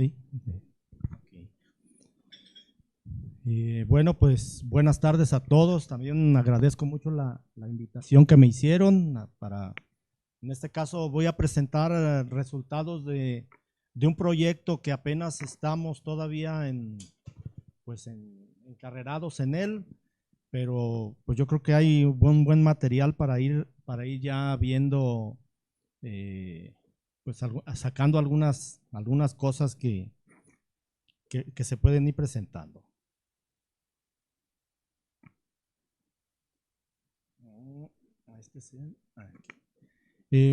Sí. Okay. Bueno, pues buenas tardes a todos. También agradezco mucho la invitación que me hicieron para, en este caso voy a presentar resultados de un proyecto que apenas estamos todavía encarrerados en él, pero pues yo creo que hay un buen material para ir ya viendo, pues sacando algunas cosas que se pueden ir presentando.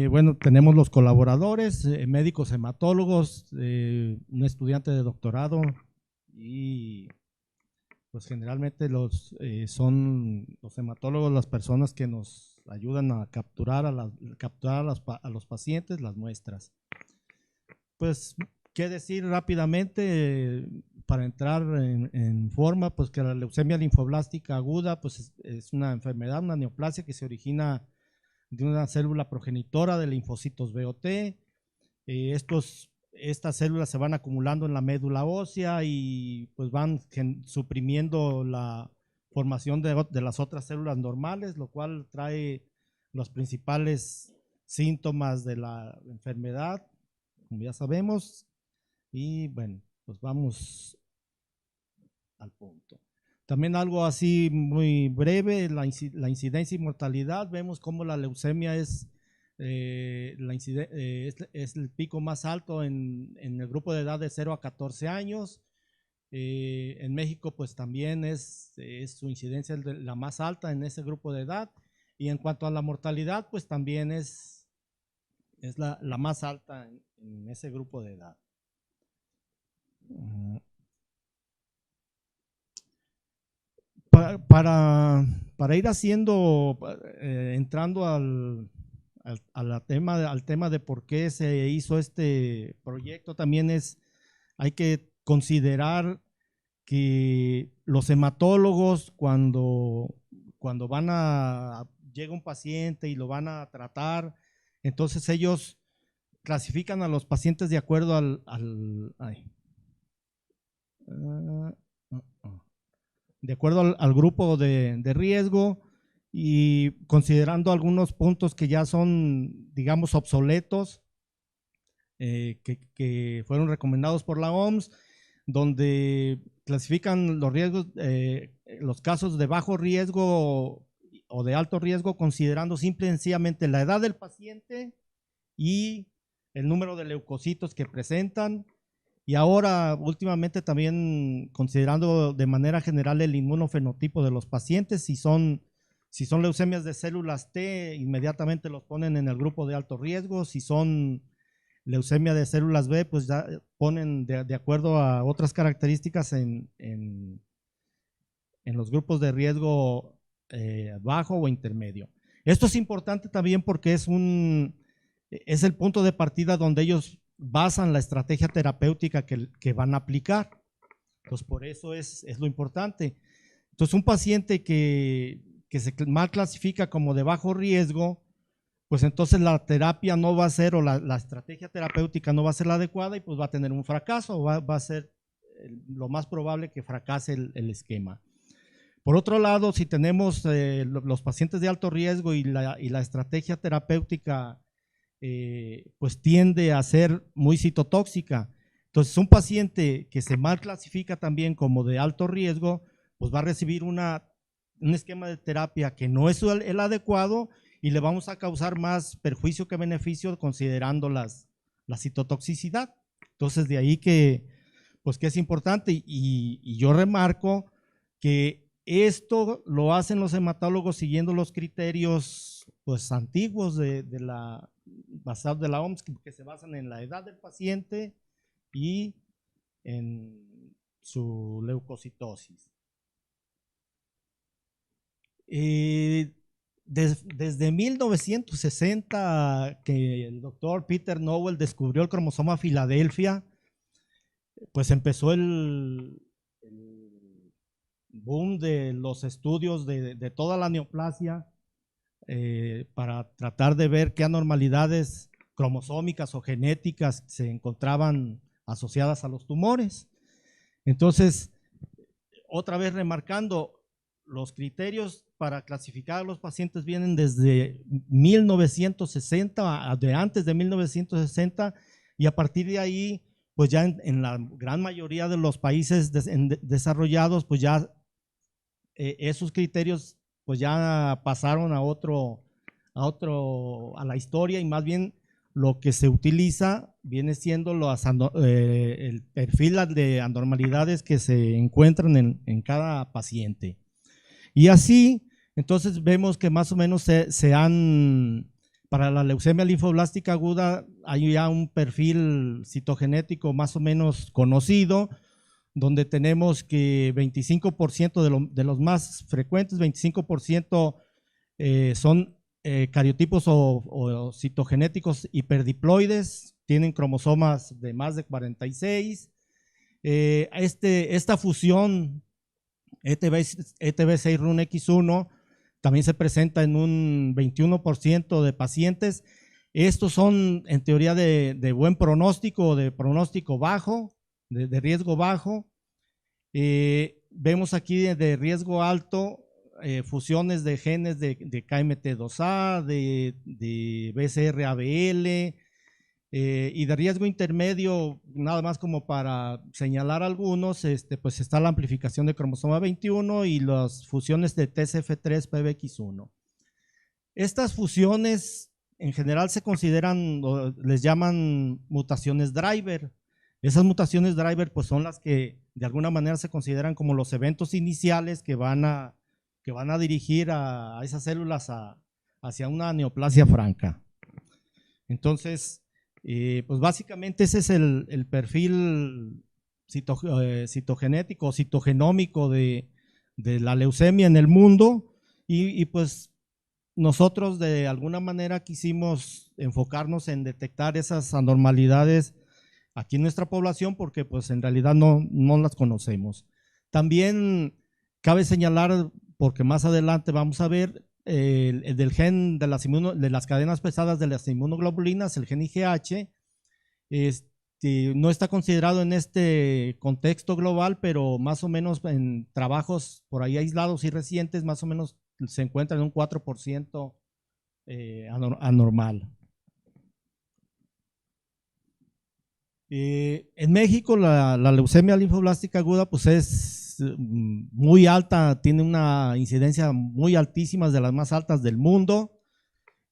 Bueno, tenemos los colaboradores, médicos hematólogos, un estudiante de doctorado y pues generalmente son los hematólogos las personas que nos ayudan a capturar a los pacientes las muestras. Pues, ¿qué decir rápidamente para entrar en forma? Pues que la leucemia linfoblástica aguda pues es una enfermedad, una neoplasia que se origina de una célula progenitora de linfocitos BOT. Estas células se van acumulando en la médula ósea y pues van suprimiendo la formación de las otras células normales, lo cual trae los principales síntomas de la enfermedad, como ya sabemos. Y bueno, pues vamos al punto. También algo así muy breve, la incidencia y mortalidad. Vemos cómo la leucemia es el pico más alto en el grupo de edad de 0 a 14 años. En México pues también es su incidencia la más alta en ese grupo de edad. Y en cuanto a la mortalidad pues también es la más alta en ese grupo de edad. Para ir haciendo, entrando al tema de por qué se hizo este proyecto, también hay que considerar que los hematólogos cuando llega un paciente y lo van a tratar, entonces ellos clasifican a los pacientes de acuerdo de acuerdo al grupo de riesgo y considerando algunos puntos que ya son, digamos, obsoletos, que fueron recomendados por la OMS, donde clasifican los riesgos, los casos de bajo riesgo o de alto riesgo, considerando simple y sencillamente la edad del paciente y el número de leucocitos que presentan. Y ahora, últimamente, también considerando de manera general el inmunofenotipo de los pacientes, si son leucemias de células T, inmediatamente los ponen en el grupo de alto riesgo. Si son leucemia de células B, pues ya ponen de acuerdo a otras características en los grupos de riesgo bajo o intermedio. Esto es importante también porque es el punto de partida donde ellos basan la estrategia terapéutica que van a aplicar. Entonces, por eso es lo importante. Entonces, un paciente que se mal clasifica como de bajo riesgo, pues entonces la terapia no va a ser, o la estrategia terapéutica no va a ser la adecuada y pues va a tener un fracaso, va a ser lo más probable que fracase el esquema. Por otro lado, si tenemos los pacientes de alto riesgo y la estrategia terapéutica pues tiende a ser muy citotóxica. Entonces, un paciente que se mal clasifica también como de alto riesgo, pues va a recibir un esquema de terapia que no es el adecuado y le vamos a causar más perjuicio que beneficio considerando la citotoxicidad. Entonces, de ahí que es importante y yo remarco que esto lo hacen los hematólogos siguiendo los criterios pues antiguos basados de la OMS, que se basan en la edad del paciente y en su leucocitosis. Desde 1960 que el doctor Peter Nowell descubrió el cromosoma Filadelfia, pues empezó el boom de los estudios de toda la neoplasia, para tratar de ver qué anormalidades cromosómicas o genéticas se encontraban asociadas a los tumores. Entonces, otra vez remarcando, los criterios para clasificar a los pacientes vienen desde 1960, de antes de 1960, y a partir de ahí, pues ya en la gran mayoría de los países desarrollados, pues ya esos criterios pues ya pasaron a la historia, y más bien lo que se utiliza viene siendo el perfil de anormalidades que se encuentran en cada paciente. Y así, entonces vemos que más o menos para la leucemia linfoblástica aguda hay ya un perfil citogenético más o menos conocido, donde tenemos que 25% de los más frecuentes, 25% son cariotipos o citogenéticos hiperdiploides, tienen cromosomas de más de 46. Esta fusión ETB6-RUNX1 también se presenta en un 21% de pacientes. Estos son en teoría de buen pronóstico, de pronóstico bajo, de riesgo bajo. Vemos aquí de riesgo alto fusiones de genes de KMT2A, de BCR-ABL, y de riesgo intermedio, nada más como para señalar algunos, pues está la amplificación de cromosoma 21 y las fusiones de TCF3-PBX1. Estas fusiones en general se consideran, les llaman mutaciones driver. Esas mutaciones driver pues son las que de alguna manera se consideran como los eventos iniciales que van a dirigir a esas células hacia una neoplasia franca. Entonces, pues básicamente ese es el perfil citogenético, citogenómico de la leucemia en el mundo, y pues nosotros de alguna manera quisimos enfocarnos en detectar esas anormalidades aquí en nuestra población, porque pues en realidad no las conocemos. También cabe señalar, porque más adelante vamos a ver, el del gen de las cadenas pesadas de las inmunoglobulinas, el gen IgH, no está considerado en este contexto global, pero más o menos en trabajos por ahí aislados y recientes, más o menos se encuentra en un 4% anormal. En México la leucemia linfoblástica aguda pues es muy alta, tiene una incidencia muy altísima, de las más altas del mundo,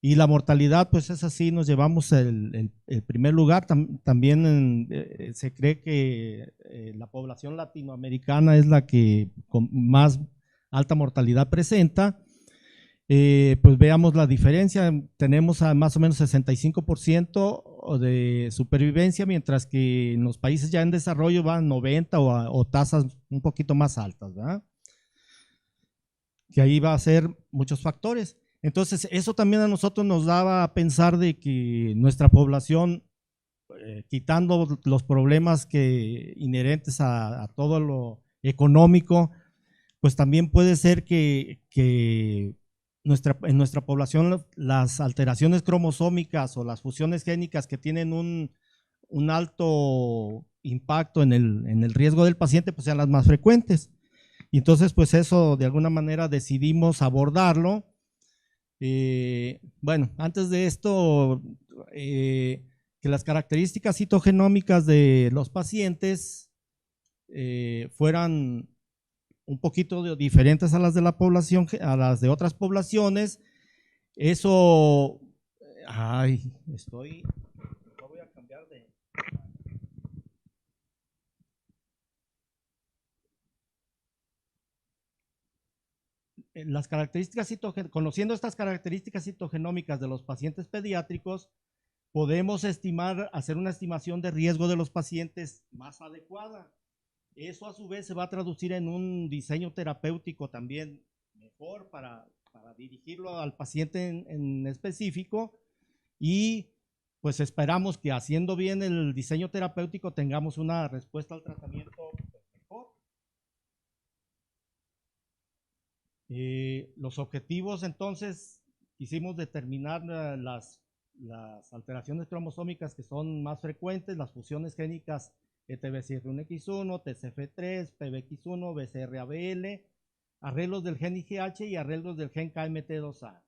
y la mortalidad pues es así, nos llevamos el primer lugar. También se cree que la población latinoamericana es la que con más alta mortalidad presenta. Pues veamos la diferencia, tenemos a más o menos 65% de supervivencia, mientras que en los países ya en desarrollo van 90 o tasas un poquito más altas, ¿verdad? Que ahí va a ser muchos factores. Entonces, eso también a nosotros nos daba a pensar de que nuestra población, quitando los problemas inherentes a todo lo económico, pues también puede ser que en nuestra población las alteraciones cromosómicas o las fusiones génicas que tienen un alto impacto en el riesgo del paciente pues sean las más frecuentes. Y entonces pues eso de alguna manera decidimos abordarlo. Bueno, antes de esto, que las características citogenómicas de los pacientes fueran un poquito diferentes a las de la población, a las de otras poblaciones. Eso, no voy a cambiar de… Las características conociendo estas características citogenómicas de los pacientes pediátricos, podemos hacer una estimación de riesgo de los pacientes más adecuada. Eso a su vez se va a traducir en un diseño terapéutico también mejor para dirigirlo al paciente en específico, y pues esperamos que haciendo bien el diseño terapéutico tengamos una respuesta al tratamiento mejor. Los objetivos entonces, quisimos determinar las alteraciones cromosómicas que son más frecuentes, las fusiones génicas ETB6RUNX1, TCF3, PBX1, BCR-ABL, arreglos del gen IGH y arreglos del gen KMT2A.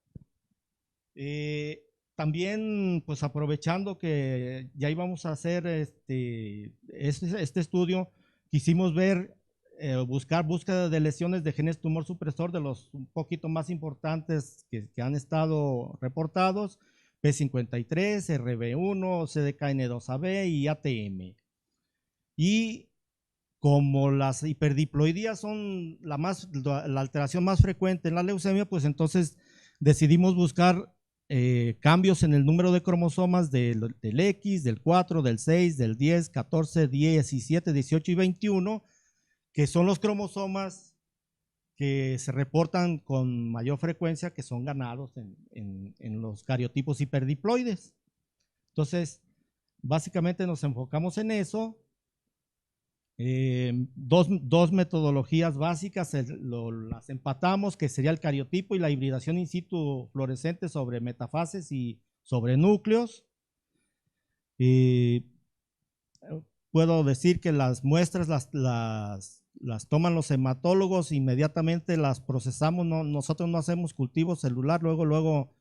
También, pues aprovechando que ya íbamos a hacer este estudio, quisimos ver, búsqueda de lesiones de genes tumor supresor de los un poquito más importantes que han estado reportados, P53, RB1, CDKN2AB y ATM. Y como las hiperdiploidías son la alteración más frecuente en la leucemia, pues entonces decidimos buscar cambios en el número de cromosomas del X, del 4, del 6, del 10, 14, 17, 18 y 21, que son los cromosomas que se reportan con mayor frecuencia, que son ganados en los cariotipos hiperdiploides. Entonces, básicamente nos enfocamos en eso. Dos metodologías básicas, las empatamos, que sería el cariotipo y la hibridación in situ fluorescente sobre metafases y sobre núcleos. Puedo decir que las muestras las toman los hematólogos, inmediatamente las procesamos, nosotros no hacemos cultivo celular, luego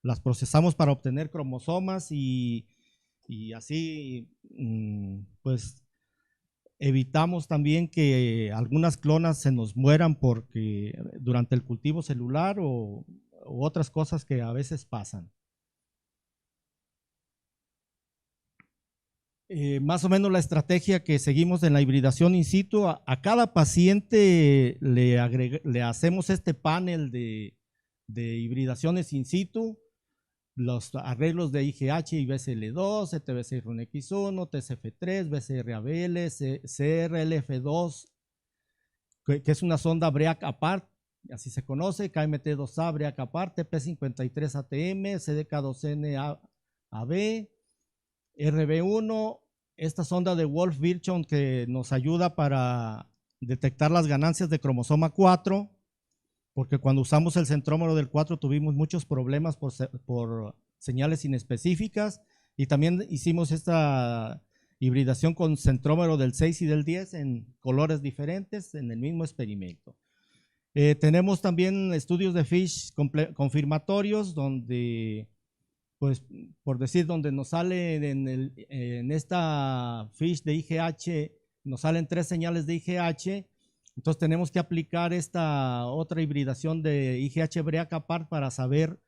las procesamos para obtener cromosomas y así pues evitamos también que algunas clonas se nos mueran porque durante el cultivo celular u otras cosas que a veces pasan. Más o menos la estrategia que seguimos en la hibridación in situ, a cada paciente le hacemos este panel de hibridaciones in situ, los arreglos de IGH y BCL2, ETB6RUNX1, TCF3, BCR-ABL, CRLF2, que es una sonda BREAC apart, así se conoce, KMT2A BREAC apart, TP53ATM, CDK2N-AB, RB1, esta sonda de Wolff-Virchow que nos ayuda para detectar las ganancias de cromosoma 4, porque cuando usamos el centrómero del 4 tuvimos muchos problemas por señales inespecíficas, y también hicimos esta hibridación con centrómero del 6 y del 10 en colores diferentes en el mismo experimento. Tenemos también estudios de FISH confirmatorios donde, pues por decir, donde nos sale en esta FISH de IGH, nos salen 3 señales de IGH. Entonces tenemos que aplicar esta otra hibridación de IGH BREAC apart para saber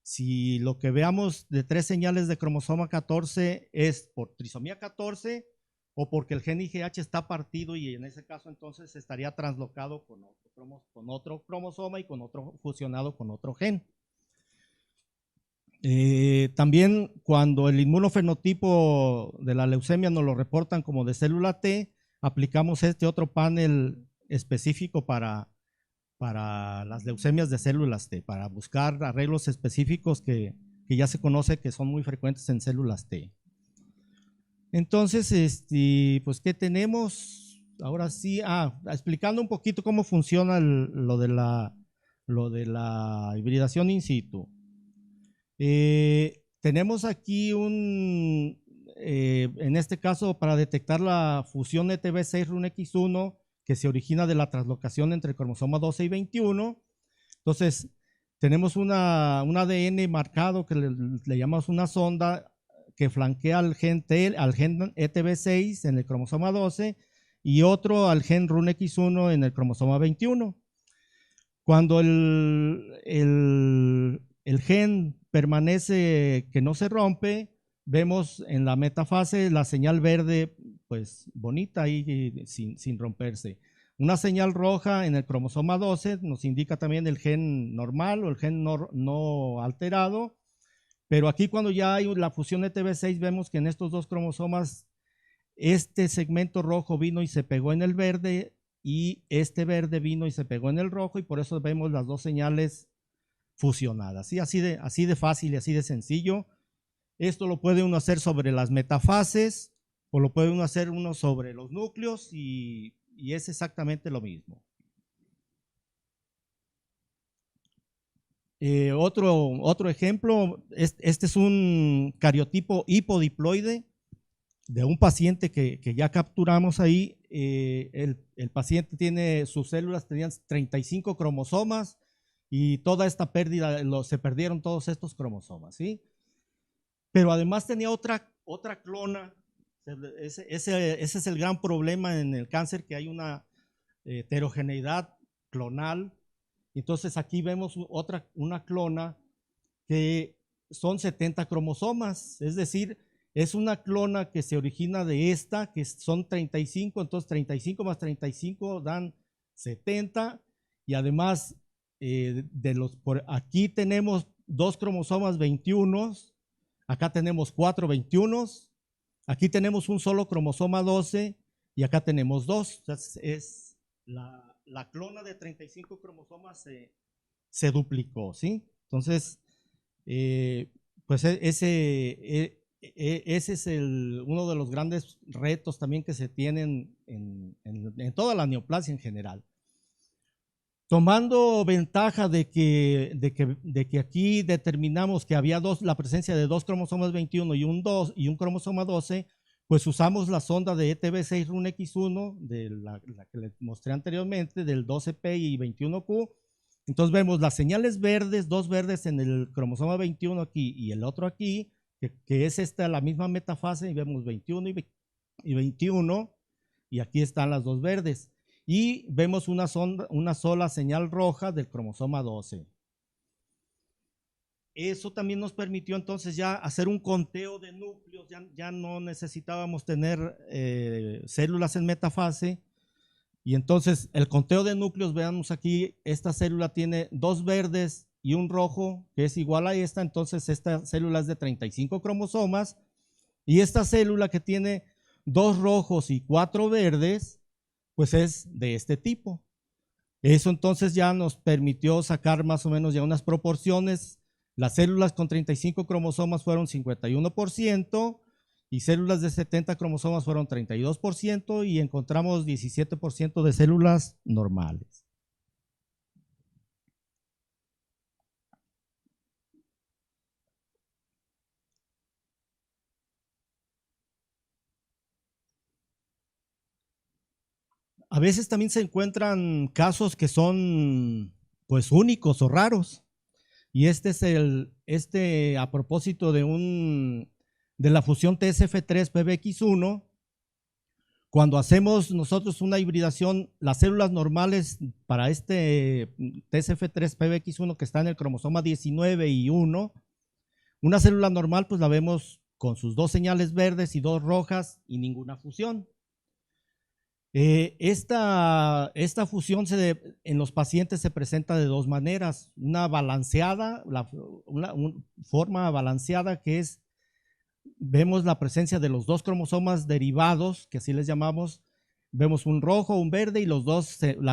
si lo que veamos de 3 señales de cromosoma 14 es por trisomía 14 o porque el gen IGH está partido, y en ese caso entonces estaría translocado con otro cromosoma y fusionado con otro gen. También cuando el inmunofenotipo de la leucemia nos lo reportan como de célula T, aplicamos este otro panel específico para las leucemias de células T, para buscar arreglos específicos que ya se conoce que son muy frecuentes en células T. Entonces, pues, ¿qué tenemos? Ahora sí, explicando un poquito cómo funciona lo de la hibridación in situ. Tenemos aquí en este caso, para detectar la fusión ETB6RUNX1 que se origina de la translocación entre el cromosoma 12 y 21. Entonces, tenemos un ADN marcado que le llamamos una sonda que flanquea al gen ETB6 en el cromosoma 12 y otro al gen RUNX1 en el cromosoma 21. Cuando el gen permanece, que no se rompe, vemos en la metafase la señal verde, pues bonita ahí sin romperse. Una señal roja en el cromosoma 12 nos indica también el gen normal o el gen no alterado, pero aquí cuando ya hay la fusión ETB6 vemos que en estos dos cromosomas este segmento rojo vino y se pegó en el verde, y este verde vino y se pegó en el rojo, y por eso vemos las dos señales fusionadas. ¿Sí? Así de fácil y así de sencillo. Esto lo puede uno hacer sobre las metafases o lo puede uno hacer sobre los núcleos, y es exactamente lo mismo. Otro ejemplo, este es un cariotipo hipodiploide de un paciente que ya capturamos ahí. El paciente tiene, sus células tenían 35 cromosomas y toda esta pérdida, se perdieron todos estos cromosomas, ¿sí? Pero además tenía otra clona. Ese es el gran problema en el cáncer, que hay una heterogeneidad clonal. Entonces aquí vemos una clona que son 70 cromosomas, es decir, es una clona que se origina de esta, que son 35, entonces 35 más 35 dan 70, y además por aquí tenemos 2 cromosomas 21, acá tenemos 4 21, aquí tenemos un solo cromosoma 12 y acá tenemos 2. Entonces es la clona de 35 cromosomas se duplicó, ¿sí? Entonces, pues ese es uno de los grandes retos también que se tienen en toda la neoplasia en general. Tomando ventaja de que aquí determinamos que había la presencia de 2 cromosomas 21 y un cromosoma 12, pues usamos la sonda de ETB6RUNX1, de la que les mostré anteriormente, del 12P y 21Q. Entonces vemos las señales verdes, 2 verdes en el cromosoma 21 aquí y el otro aquí, que es la misma metafase, y vemos 21 y 21, y aquí están las 2 verdes. Y vemos una sola señal roja del cromosoma 12. Eso también nos permitió entonces ya hacer un conteo de núcleos, ya no necesitábamos tener células en metafase. Y entonces el conteo de núcleos, veamos aquí, esta célula tiene 2 verdes y un rojo, que es igual a esta. Entonces esta célula es de 35 cromosomas, y esta célula que tiene 2 rojos y 4 verdes, pues es de este tipo. Eso entonces ya nos permitió sacar más o menos ya unas proporciones. Las células con 35 cromosomas fueron 51%, y células de 70 cromosomas fueron 32%, y encontramos 17% de células normales. A veces también se encuentran casos que son pues únicos o raros, y este es a propósito de la fusión TSF3-PBX1. Cuando hacemos nosotros una hibridación, las células normales para este TSF3-PBX1 que está en el cromosoma 19 y 1, una célula normal pues la vemos con sus 2 señales verdes y 2 rojas y ninguna fusión. Esta fusión en los pacientes se presenta de 2 maneras. Una balanceada, una forma balanceada, que es, vemos la presencia de los 2 cromosomas derivados, que así les llamamos, vemos un rojo, un verde y las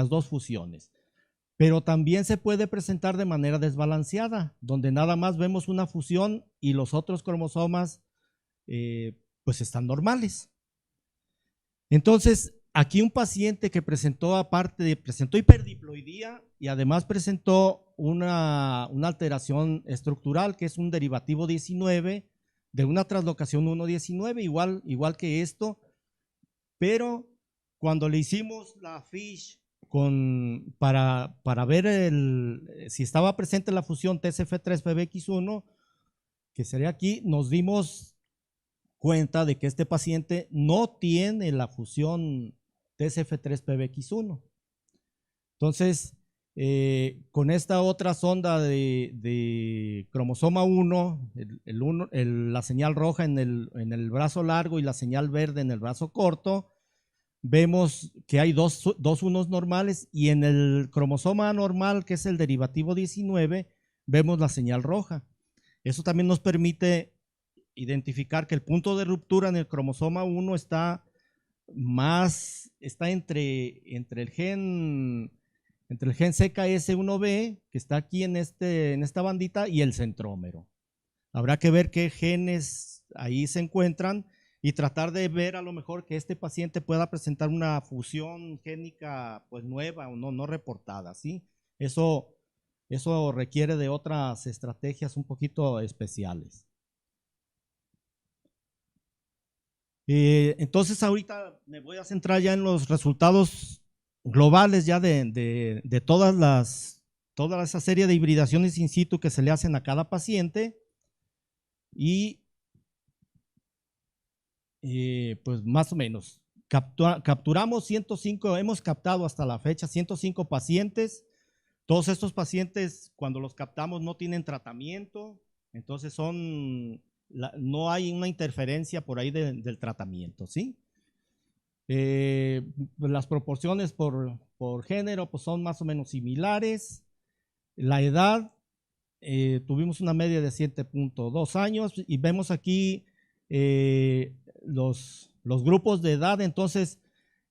2 fusiones. Pero también se puede presentar de manera desbalanceada, donde nada más vemos una fusión y los otros cromosomas pues están normales. Entonces, aquí un paciente que presentó hiperdiploidía y además presentó una alteración estructural, que es un derivativo 19 de una translocación 1,19, igual que esto, pero cuando le hicimos la FISH para ver si estaba presente la fusión TSF3-PBX1, que sería aquí, nos dimos cuenta de que este paciente no tiene la fusión TSF3-PBX1. Entonces, con esta otra sonda de cromosoma 1, la señal roja en el brazo largo y la señal verde en el brazo corto, vemos que hay dos unos normales, y en el cromosoma anormal, que es el derivativo 19, vemos la señal roja. Eso también nos permite identificar que el punto de ruptura en el cromosoma 1 está entre el gen CKS1B, que está aquí en esta bandita, y el centrómero. Habrá que ver qué genes ahí se encuentran y tratar de ver a lo mejor que este paciente pueda presentar una fusión génica pues nueva o no reportada, ¿sí? Eso requiere de otras estrategias un poquito especiales. Entonces ahorita me voy a centrar ya en los resultados globales ya de toda esa serie de hibridaciones in situ que se le hacen a cada paciente y pues más o menos capturamos 105, hemos captado hasta la fecha 105 pacientes. Todos estos pacientes cuando los captamos no tienen tratamiento, entonces no hay una interferencia por ahí del tratamiento, ¿sí? Las proporciones por género pues son más o menos similares. La edad, tuvimos una media de 7.2 años y vemos aquí los grupos de edad. Entonces,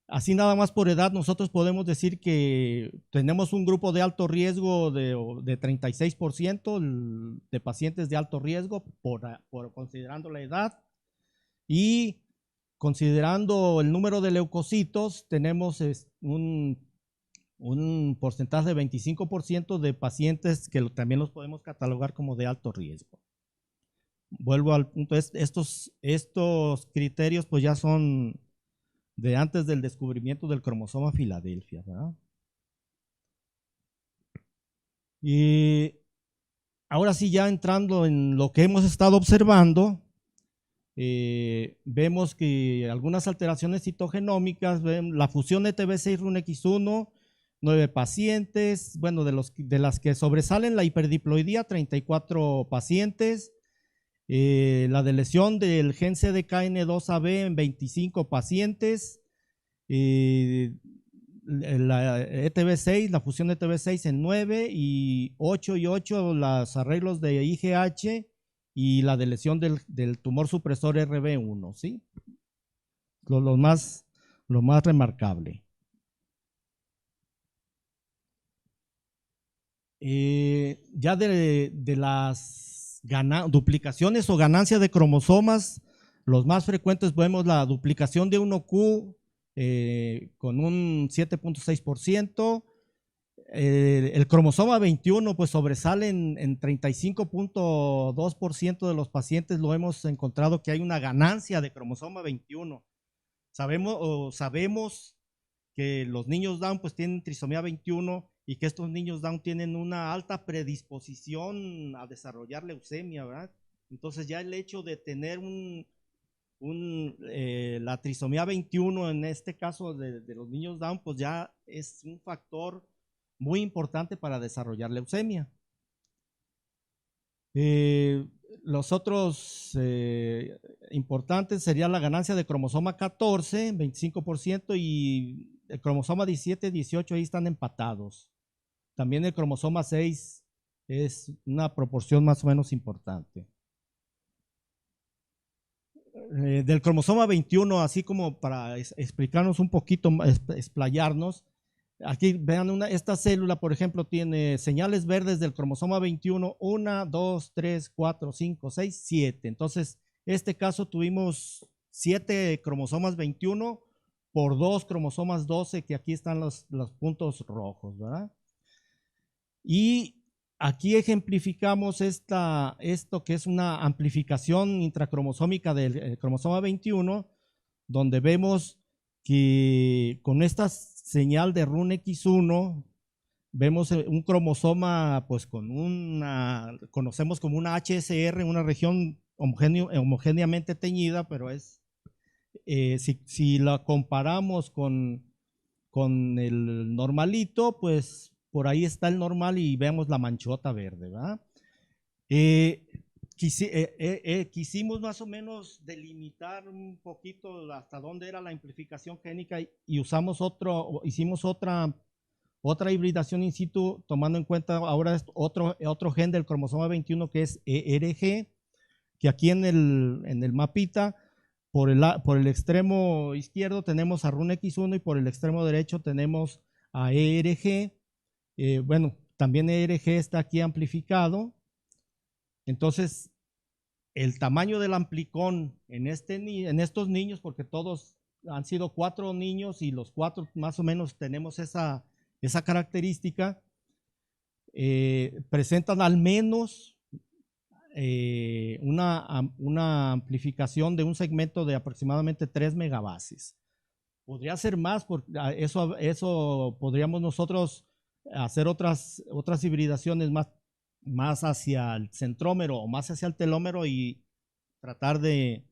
así nada más por edad, nosotros podemos decir que tenemos un grupo de alto riesgo de 36% de pacientes de alto riesgo considerando la edad, y considerando el número de leucocitos, tenemos un porcentaje de 25% de pacientes que también los podemos catalogar como de alto riesgo. Vuelvo al punto, estos criterios pues ya son de antes del descubrimiento del cromosoma Filadelfia, ¿verdad? Y ahora sí, ya entrando en lo que hemos estado observando, vemos que algunas alteraciones citogenómicas, la fusión ETB6-RUNX1, 9 pacientes, bueno, de las que sobresalen la hiperdiploidía, 34 pacientes, la deleción del gen CDKN2AB en 25 pacientes, la ETB6, la fusión ETB6 en 9 y 8 y 8 los arreglos de IGH y la deleción del tumor supresor RB1, ¿sí? Lo más remarcable. Ya de las duplicaciones o ganancias de cromosomas, los más frecuentes vemos la duplicación de 1Q con un 7.6%. El cromosoma 21 pues sobresale en 35.2% de los pacientes, lo hemos encontrado que hay una ganancia de cromosoma 21. Sabemos que los niños Down pues tienen trisomía 21 y que estos niños Down tienen una alta predisposición a desarrollar leucemia, ¿verdad? Entonces ya el hecho de tener la trisomía 21 en este caso de los niños Down pues ya es un factor muy importante para desarrollar leucemia. Los otros importantes sería la ganancia de cromosoma 14, 25%, y el cromosoma 17, 18 ahí están empatados. También el cromosoma 6 es una proporción más o menos importante. Del cromosoma 21, así como para explicarnos un poquito, explayarnos, aquí vean esta célula, por ejemplo, tiene señales verdes del cromosoma 21, 1, 2, 3, 4, 5, 6, 7. Entonces, este caso tuvimos 7 cromosomas 21 por 2 cromosomas 12, que aquí están los puntos rojos, ¿verdad? Y aquí ejemplificamos esto que es una amplificación intracromosómica del cromosoma 21, donde vemos que con esta señal de RUNX1 vemos un cromosoma pues conocemos como una HSR, una región homogéneamente teñida, pero si la comparamos con el normalito, pues por ahí está el normal y vemos la manchota verde, ¿verdad? Quisimos más o menos delimitar un poquito hasta dónde era la amplificación génica y hicimos otra hibridación in situ, tomando en cuenta ahora otro gen del cromosoma 21 que es ERG, que aquí en el mapita por el extremo izquierdo tenemos a RUNX1 y por el extremo derecho tenemos a ERG. Bueno, también ERG está aquí amplificado. Entonces, el tamaño del amplicón en estos niños, porque todos han sido 4 niños y los 4 más o menos tenemos esa característica, presentan al menos una amplificación de un segmento de aproximadamente 3 megabases. Podría ser más, porque eso podríamos nosotros hacer otras hibridaciones más hacia el centrómero o más hacia el telómero y tratar de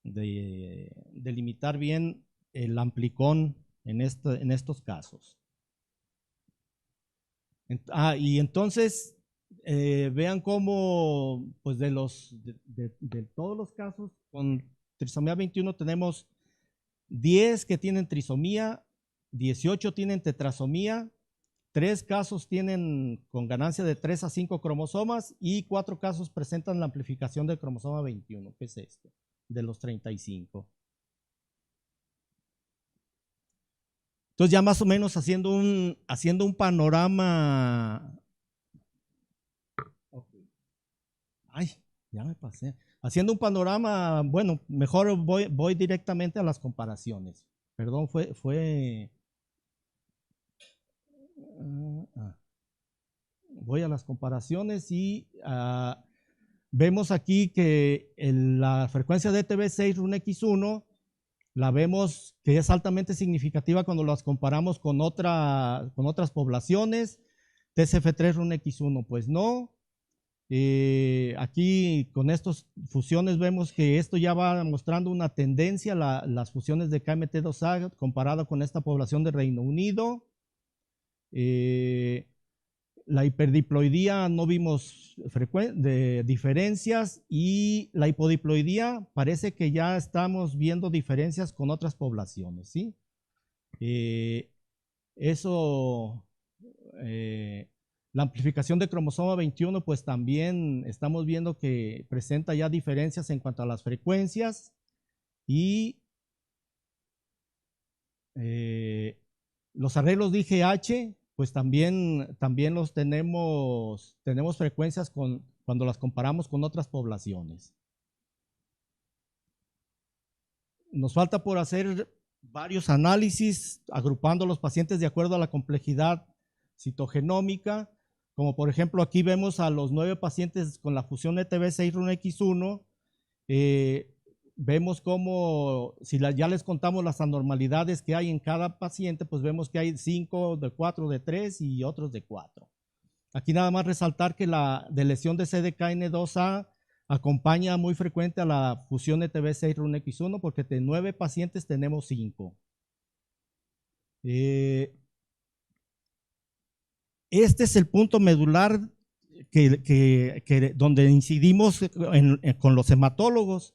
delimitar bien el amplicón en estos casos. Y entonces vean cómo pues de todos los casos con trisomía 21 tenemos 10 que tienen trisomía, 18 tienen tetrasomía, 3 casos tienen con ganancia de 3 a 5 cromosomas y 4 casos presentan la amplificación del cromosoma 21, que es este, de los 35. Entonces ya más o menos haciendo un panorama. Ay, ya me pasé. Haciendo un panorama, bueno, mejor voy directamente a las comparaciones. Perdón, voy a las comparaciones y vemos aquí que la frecuencia de TB6 RUNX1 la vemos que es altamente significativa cuando las comparamos con otras poblaciones. TCF3 RUNX1 pues no. Aquí con estas fusiones vemos que esto ya va mostrando una tendencia, las fusiones de KMT2A comparado con esta población de Reino Unido. La hiperdiploidía no vimos diferencias y la hipodiploidía parece que ya estamos viendo diferencias con otras poblaciones, ¿sí? La amplificación de cromosoma 21 pues también estamos viendo que presenta ya diferencias en cuanto a las frecuencias y los arreglos de IGH pues también los tenemos frecuencias cuando las comparamos con otras poblaciones. Nos falta por hacer varios análisis agrupando los pacientes de acuerdo a la complejidad citogenómica, como por ejemplo aquí vemos a los 9 pacientes con la fusión ETB6 RUNX1, vemos cómo, si ya les contamos las anormalidades que hay en cada paciente, pues vemos que hay 5 de 4 de 3 y otros de 4. Aquí nada más resaltar que la de lesión de CDKN2A acompaña muy frecuente a la fusión ETB6 RUNX1 porque de 9 pacientes tenemos 5. Este es el punto medular donde incidimos con los hematólogos.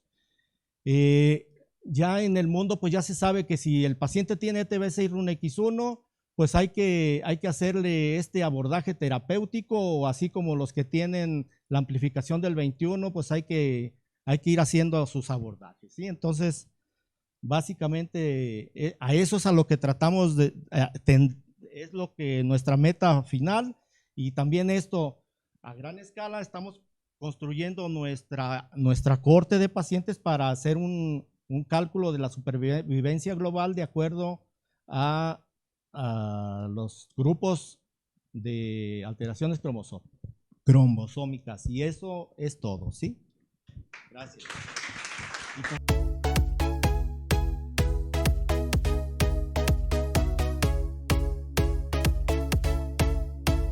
Ya en el mundo pues ya se sabe que si el paciente tiene ETB6 RUNX1, pues hay que hacerle este abordaje terapéutico, o así como los que tienen la amplificación del 21, pues hay que ir haciendo sus abordajes, ¿sí? Entonces, básicamente a eso es a lo que tratamos es lo que nuestra meta final, y también esto a gran escala estamos construyendo nuestra cohorte de pacientes para hacer un cálculo de la supervivencia global de acuerdo a los grupos de alteraciones cromosómicas, y eso es todo, ¿sí? Gracias.